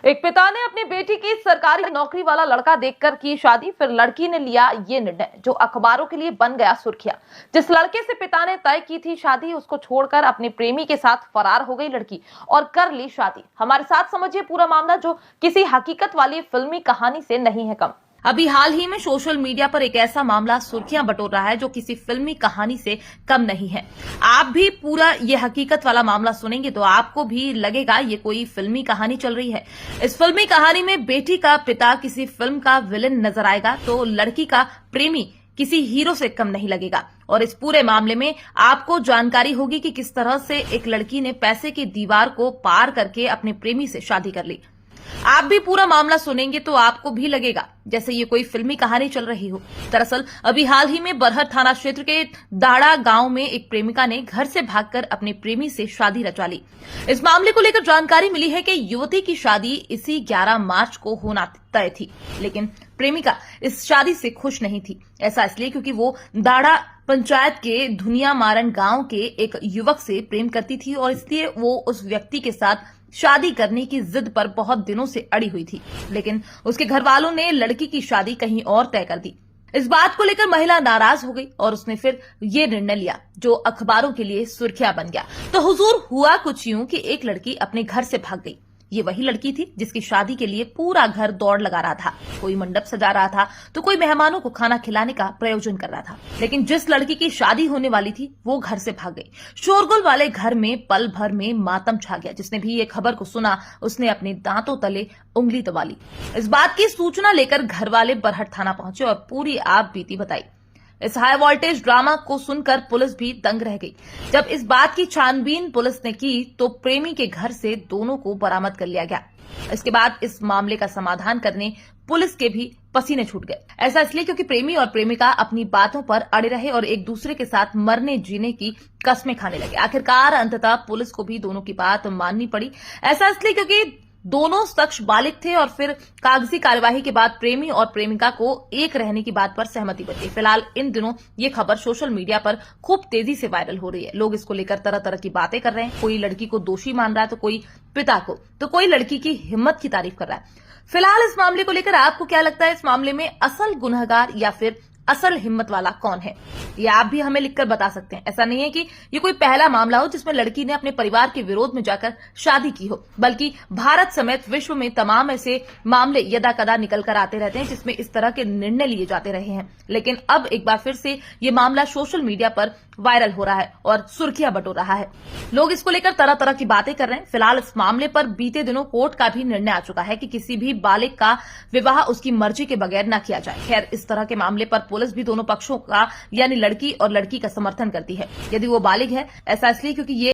एक पिता ने अपनी बेटी की सरकारी नौकरी वाला लड़का देखकर की शादी। फिर लड़की ने लिया ये निर्णय जो अखबारों के लिए बन गया सुर्खियां। जिस लड़के से पिता ने तय की थी शादी, उसको छोड़कर अपने प्रेमी के साथ फरार हो गई लड़की और कर ली शादी। हमारे साथ समझिए पूरा मामला जो किसी हकीकत वाली फिल्मी कहानी से नहीं है कम। अभी हाल ही में सोशल मीडिया पर एक ऐसा मामला सुर्खियां बटोर रहा है जो किसी फिल्मी कहानी से कम नहीं है। आप भी पूरा ये हकीकत वाला मामला सुनेंगे तो आपको भी लगेगा ये कोई फिल्मी कहानी चल रही है। इस फिल्मी कहानी में बेटी का पिता किसी फिल्म का विलेन नजर आएगा तो लड़की का प्रेमी किसी हीरो से कम नहीं लगेगा। और इस पूरे मामले में आपको जानकारी होगी कि किस तरह से एक लड़की ने पैसे की दीवार को पार करके अपने प्रेमी से शादी कर ली। आप भी पूरा मामला सुनेंगे तो आपको भी लगेगा जैसे ये कोई फिल्मी कहानी चल रही हो। दरअसल अभी हाल ही में बरहट थाना क्षेत्र के दाड़ा गांव में एक प्रेमिका ने घर से भागकर अपने प्रेमी से शादी रचा ली। इस मामले को लेकर जानकारी मिली है कि युवती की शादी इसी 11 मार्च को होना तय थी, लेकिन प्रेमिका इस शादी से खुश नहीं थी। ऐसा इसलिए क्योंकि वो दाड़ा पंचायत के धुनिया मारन गांव के एक युवक से प्रेम करती थी और इसलिए वो उस व्यक्ति के साथ शादी करने की जिद पर बहुत दिनों से अड़ी हुई थी। लेकिन उसके घर वालों ने लड़की की शादी कहीं और तय कर दी। इस बात को लेकर महिला नाराज हो गई और उसने फिर ये निर्णय लिया जो अखबारों के लिए सुर्खियां बन गया। तो हुजूर हुआ कुछ यूं कि एक लड़की अपने घर से भाग गई। ये वही लड़की थी जिसकी शादी के लिए पूरा घर दौड़ लगा रहा था। कोई मंडप सजा रहा था तो कोई मेहमानों को खाना खिलाने का प्रयोजन कर रहा था। लेकिन जिस लड़की की शादी होने वाली थी वो घर से भाग गई। शोरगुल वाले घर में पल भर में मातम छा गया। जिसने भी ये खबर को सुना उसने अपने दांतों तले उंगली दबा ली। इस बात की सूचना लेकर घर वाले बरहट थाना पहुंचे और पूरी आप बीती बताई। इस हाई वोल्टेज ड्रामा को सुनकर पुलिस भी दंग रह गई। जब इस बात की छानबीन पुलिस ने की तो प्रेमी के घर से दोनों को बरामद कर लिया गया। इसके बाद इस मामले का समाधान करने पुलिस के भी पसीने छूट गए। ऐसा इसलिए क्योंकि प्रेमी और प्रेमिका अपनी बातों पर अड़े रहे और एक दूसरे के साथ मरने जीने की कस्में खाने लगे। आखिरकार अंततः पुलिस को भी दोनों की बात माननी पड़ी। ऐसा इसलिए क्योंकि दोनों शख्स बालिग थे और फिर कागजी कार्यवाही के बाद प्रेमी और प्रेमिका को एक रहने की बात पर सहमति बनी। फिलहाल इन दिनों ये खबर सोशल मीडिया पर खूब तेजी से वायरल हो रही है। लोग इसको लेकर तरह तरह की बातें कर रहे हैं। कोई लड़की को दोषी मान रहा है तो कोई पिता को, तो कोई लड़की की हिम्मत की तारीफ कर रहा है। फिलहाल इस मामले को लेकर आपको क्या लगता है? इस मामले में असल गुनहगार या फिर असल हिम्मत वाला कौन है? ये आप भी हमें लिखकर बता सकते हैं। ऐसा नहीं है कि ये कोई पहला मामला हो जिसमें लड़की ने अपने परिवार के विरोध में जाकर शादी की हो, बल्कि भारत समेत विश्व में तमाम ऐसे मामले यदा कदा निकल कर आते रहते हैं जिसमें इस तरह के निर्णय लिए जाते रहे हैं। लेकिन अब एक बार फिर से ये मामला सोशल मीडिया पर वायरल हो रहा है और सुर्खियां बटोर रहा है। लोग इसको लेकर तरह तरह की बातें कर रहे हैं। फिलहाल इस मामले पर बीते दिनों कोर्ट का भी निर्णय आ चुका है कि किसी भी बालिग का विवाह उसकी मर्जी के बगैर न किया जाए। खैर, इस तरह के मामले पर पुलिस भी दोनों पक्षों का यानी लड़की और लड़की का समर्थन करती है यदि वो बालिग है। ऐसा इसलिए क्योंकि ये